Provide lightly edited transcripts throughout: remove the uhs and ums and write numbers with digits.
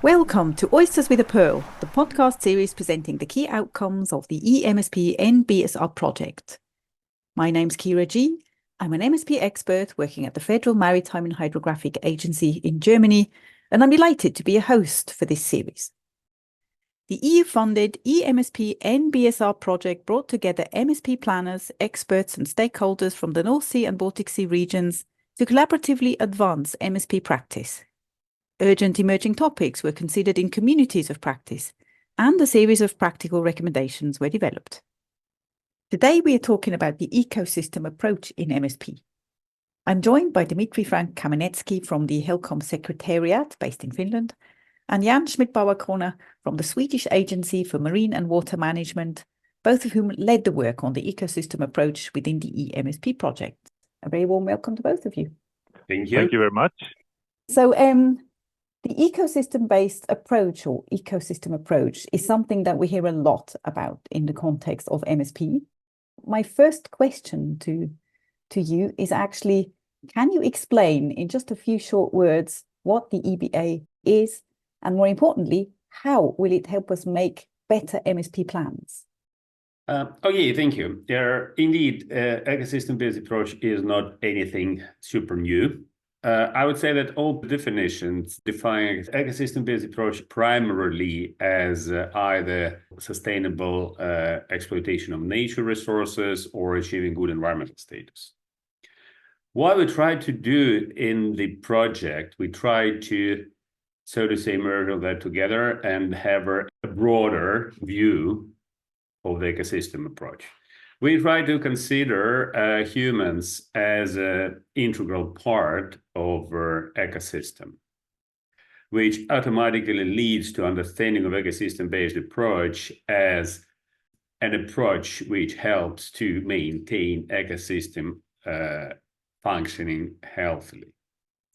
Welcome to Oysters with a Pearl, the podcast series presenting the key outcomes of the eMSP NBSR project. My name's Kira G. I'm an MSP expert working at the Federal Maritime and Hydrographic Agency in Germany, and I'm delighted to be a host for this series. The EU-funded eMSP NBSR project brought together MSP planners, experts and stakeholders from the North Sea and Baltic Sea regions to collaboratively advance MSP practice. Urgent emerging topics were considered in communities of practice, and a series of practical recommendations were developed. Today we are talking about the ecosystem approach in MSP. I'm joined by Dimitry Frank-Kamenetsky from the HELCOM Secretariat, based in Finland, and Jan Schmidtbauer Crona from the Swedish Agency for Marine and Water Management, both of whom led the work on the ecosystem approach within the eMSP project. A very warm welcome to both of you. Thank you. Thank you very much. So, the ecosystem-based approach or ecosystem approach is something that we hear a lot about in the context of MSP. My first question to you is actually, can you explain in just a few short words what the EBA is, and more importantly, how will it help us make better MSP plans? Thank you. Indeed, ecosystem-based approach is not anything super new. I would say that all definitions define ecosystem-based approach primarily as either sustainable exploitation of nature resources or achieving good environmental status. What we try to do in the project, we try to, so to say, merge all that together and have a broader view of the ecosystem approach. We try to consider humans as an integral part of our ecosystem, which automatically leads to understanding of ecosystem-based approach as an approach which helps to maintain ecosystem functioning healthily.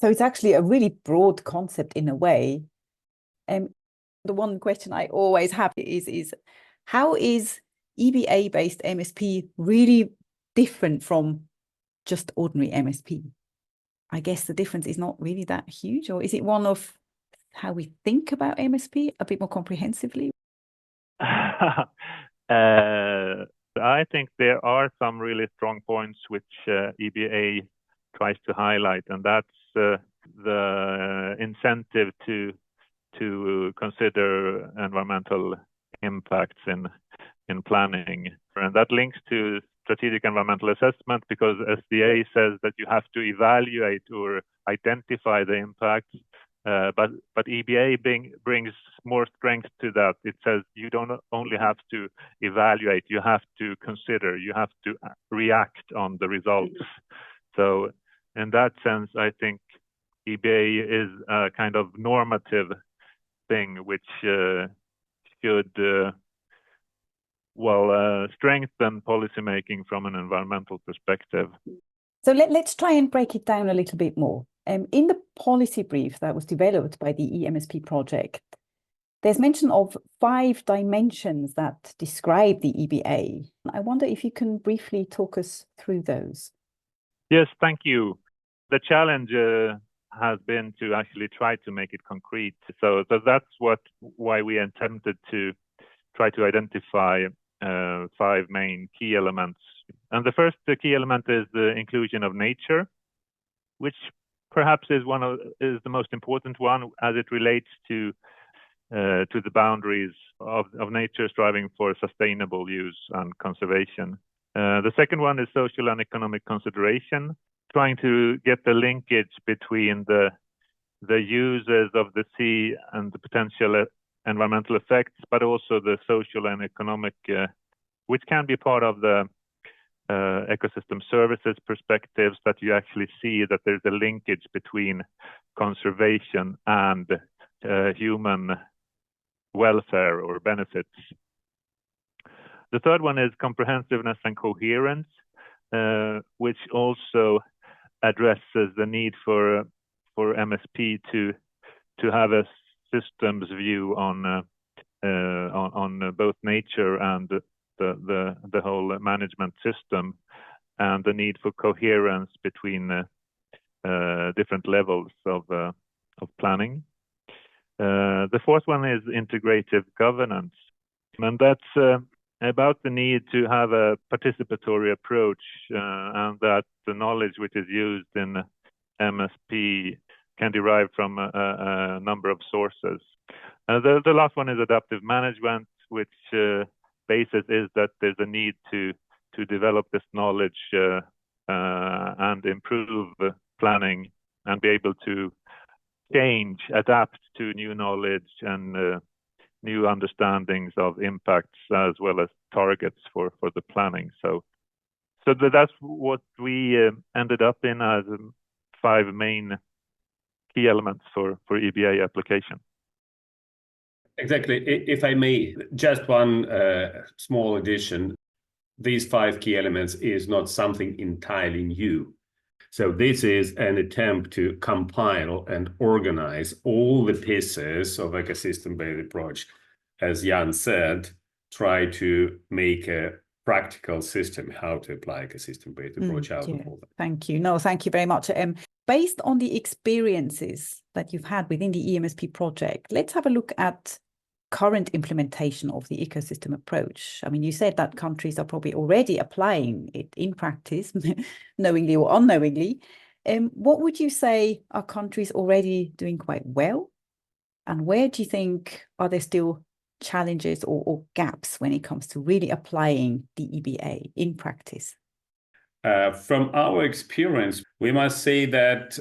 So it's actually a really broad concept in a way. The one question I always have is how is EBA-based MSP really different from just ordinary MSP? I guess the difference is not really that huge, or is it one of how we think about MSP a bit more comprehensively? I think there are some really strong points which EBA tries to highlight, and that's the incentive to consider environmental impacts in planning. And that links to strategic environmental assessment, because SDA says that you have to evaluate or identify the impacts, but EBA brings more strength to that. It says you don't only have to evaluate, you have to consider, you have to react on the results. So in that sense, I think EBA is a kind of normative thing which should strengthen policymaking from an environmental perspective. So let's try and break it down a little bit more. In the policy brief that was developed by the eMSP project, there's mention of 5 dimensions that describe the EBA. I wonder if you can briefly talk us through those. Yes, thank you. The challenge has been to actually try to make it concrete. So that's why we attempted to try to identify 5 main key elements. And the first key element is the inclusion of nature, which perhaps is the most important one, as it relates to the boundaries of nature striving for sustainable use and conservation. The second one is social and economic consideration, trying to get the linkage between the uses of the sea and the potential environmental effects, but also the social and economic, which can be part of the ecosystem services perspectives, that you actually see that there's a linkage between conservation and human welfare or benefits. The third one is comprehensiveness and coherence, which also addresses the need for MSP to have a systems view on both nature and the whole management system, and the need for coherence between different levels of planning. The fourth one is integrative governance, and that's about the need to have a participatory approach, and that the knowledge which is used in MSP can derive from a number of sources. The last one is adaptive management, which basis is that there's a need to develop this knowledge and improve planning and be able to adapt to new knowledge and new understandings of impacts as well as targets for the planning. So that's what we ended up in as 5 main key elements for EBA application. Exactly. If I may, just one small addition. These 5 key elements is not something entirely new. So this is an attempt to compile and organize all the pieces of ecosystem-based approach. As Jan said, try to make a practical system how to apply ecosystem-based approach out of all that. Thank you. No, thank you very much. Based on the experiences that you've had within the eMSP project, let's have a look at current implementation of the ecosystem approach. I mean, you said that countries are probably already applying it in practice, knowingly or unknowingly. What would you say are countries already doing quite well? And where do you think are there still challenges or gaps when it comes to really applying the EBA in practice? From our experience, we must say that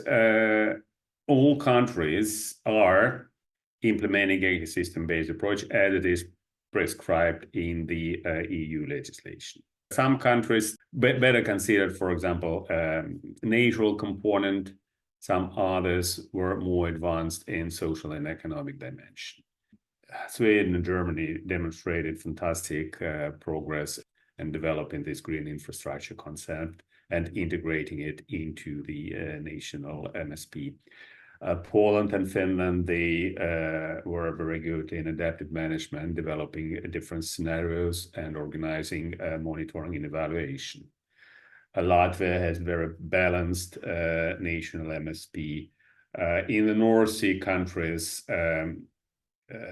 all countries are implementing ecosystem-based approach as it is prescribed in the EU legislation. Some countries better considered, for example, natural component. Some others were more advanced in social and economic dimension. Sweden and Germany demonstrated fantastic progress in developing this green infrastructure concept and integrating it into the national MSP. Poland and Finland, they were very good in adaptive management, developing different scenarios and organizing monitoring and evaluation. Latvia has very balanced national MSP. In the North Sea countries,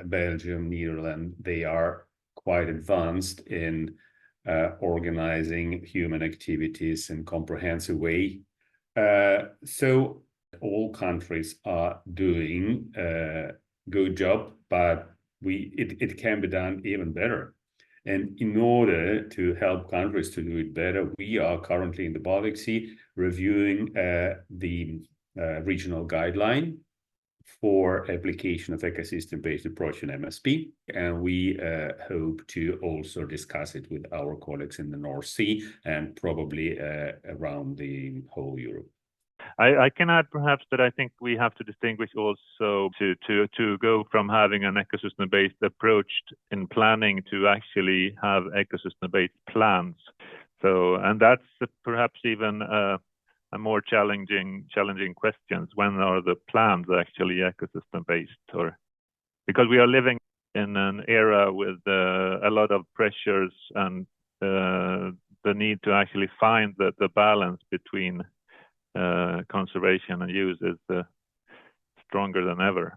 Belgium, Netherlands, they are quite advanced in organizing human activities in a comprehensive way. So all countries are doing a good job, but it can be done even better. And in order to help countries to do it better, we are currently in the Baltic Sea reviewing the regional guideline for application of ecosystem-based approach in MSP. And we hope to also discuss it with our colleagues in the North Sea and probably around the whole Europe. I can add perhaps that I think we have to distinguish also to go from having an ecosystem-based approach in planning to actually have ecosystem-based plans. So, and that's perhaps even a more challenging questions. When are the plans actually ecosystem-based? Or because we are living in an era with a lot of pressures and the need to actually find the balance between conservation and use is stronger than ever.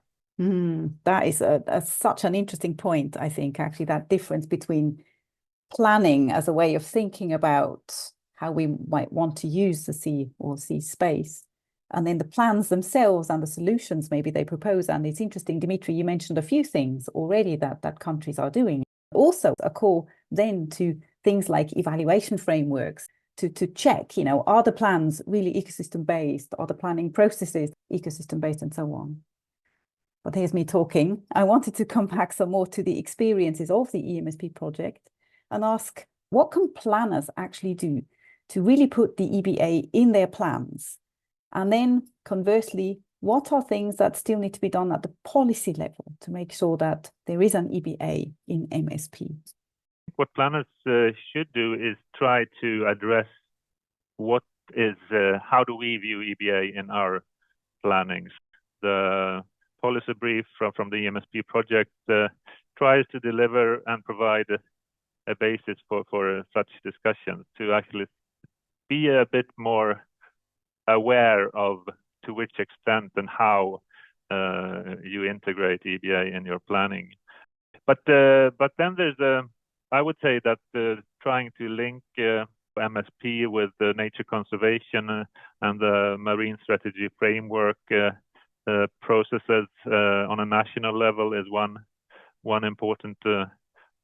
That is such an interesting point, I think, actually, that difference between planning as a way of thinking about how we might want to use the sea or sea space, and then the plans themselves and the solutions maybe they propose. And it's interesting, Dimitry, you mentioned a few things already that countries are doing. Also, a call then to things like evaluation frameworks, to check, are the plans really ecosystem-based? Are the planning processes ecosystem-based, and so on? But here's me talking. I wanted to come back some more to the experiences of the eMSP project and ask, what can planners actually do to really put the EBA in their plans? And then conversely, what are things that still need to be done at the policy level to make sure that there is an EBA in MSP? What planners should do is try to address what is, how do we view EBA in our plannings? The policy brief from the eMSP project tries to deliver and provide a basis for such discussions, to actually be a bit more aware of to which extent and how you integrate EBA in your planning. But then there's I would say that trying to link MSP with the nature conservation and the marine strategy framework processes on a national level is one important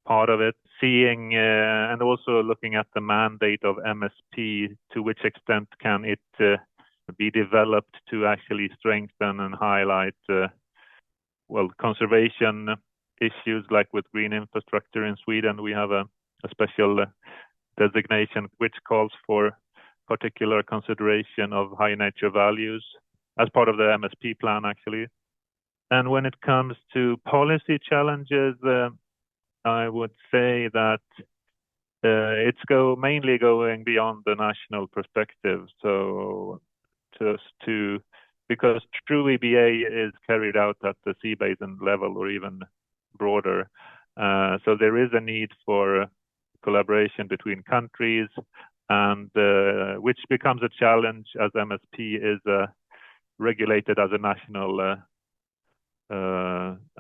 part of it. Seeing and also looking at the mandate of MSP, to which extent can it be developed to actually strengthen and highlight conservation issues, like with green infrastructure in Sweden. We have a special designation which calls for particular consideration of high nature values as part of the MSP plan, actually. And when it comes to policy challenges, I would say that it's mainly going beyond the national perspective. So because true EBA is carried out at the sea basin level or even broader. So there is a need for collaboration between countries, and which becomes a challenge as MSP is regulated as a national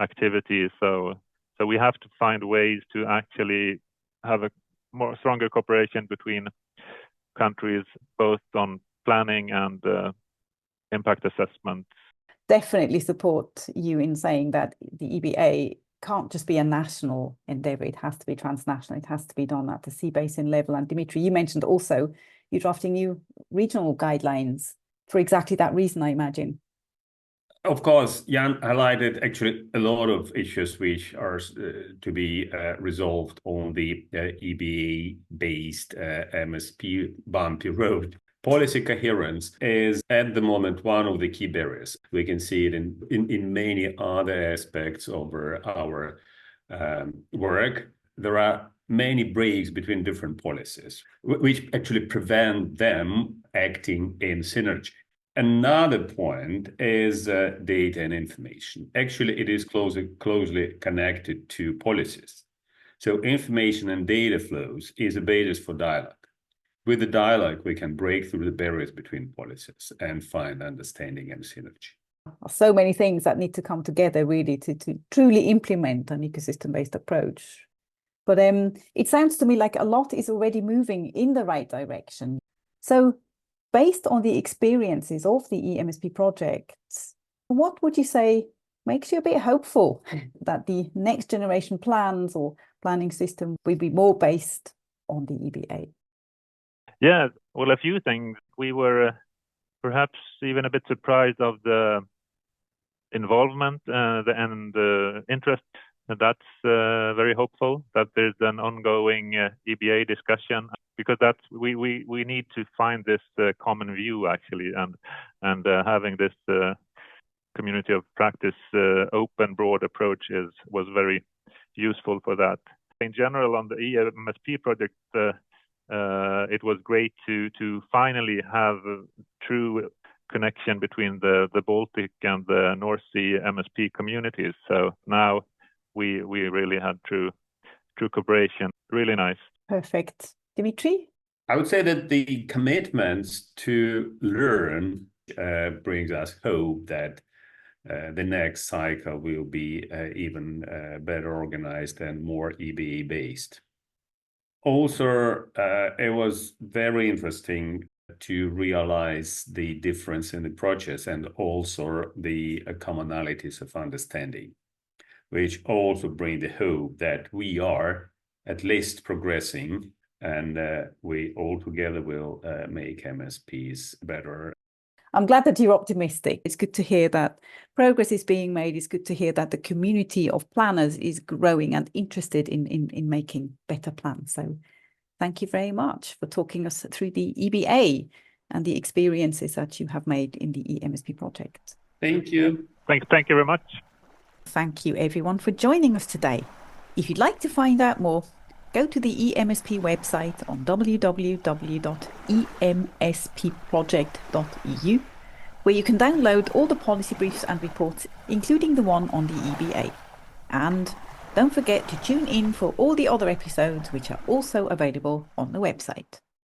activity. So we have to find ways to actually have a more stronger cooperation between countries, both on planning and impact assessment. Definitely support you in saying that the EBA can't just be a national endeavour. It has to be transnational. It has to be done at the sea basin level. And Dimitry, you mentioned also you're drafting new regional guidelines for exactly that reason, I imagine. Of course, Jan highlighted actually a lot of issues which are to be resolved on the EBA-based MSP bumpy road. Policy coherence is at the moment one of the key barriers. We can see it in many other aspects of our work. There are many breaks between different policies, which actually prevent them acting in synergy. Another point is data and information. Actually, it is closely connected to policies. So information and data flows is a basis for dialogue. With the dialogue, we can break through the barriers between policies and find understanding and synergy. So many things that need to come together really to truly implement an ecosystem-based approach. But it sounds to me like a lot is already moving in the right direction. So based on the experiences of the eMSP projects, what would you say makes you a bit hopeful that the next generation plans or planning system will be more based on the EBA? Yeah, well, a few things. We were perhaps even a bit surprised of the involvement and the interest. That's very hopeful that there's an ongoing EBA discussion, because we need to find this common view actually, and having this community of practice open, broad approach was very useful for that. In general, on the eMSP project, it was great to finally have a true connection between the Baltic and the North Sea MSP communities. So now we really had true cooperation. Really nice. Perfect. Dimitry? I would say that the commitments to learn brings us hope that the next cycle will be even better organized and more EBA based. Also, it was very interesting to realize the difference in the projects and also the commonalities of understanding, which also bring the hope that we are at least progressing, and we all together will make MSPs better. I'm glad that you're optimistic. It's good to hear that progress is being made. It's good to hear that the community of planners is growing and interested in making better plans. So thank you very much for talking us through the EBA and the experiences that you have made in the eMSP project. Thank you. Thank you very much. Thank you everyone for joining us today. If you'd like to find out more, go to the eMSP website on www.emsproject.eu, where you can download all the policy briefs and reports, including the one on the EBA. And don't forget to tune in for all the other episodes, which are also available on the website.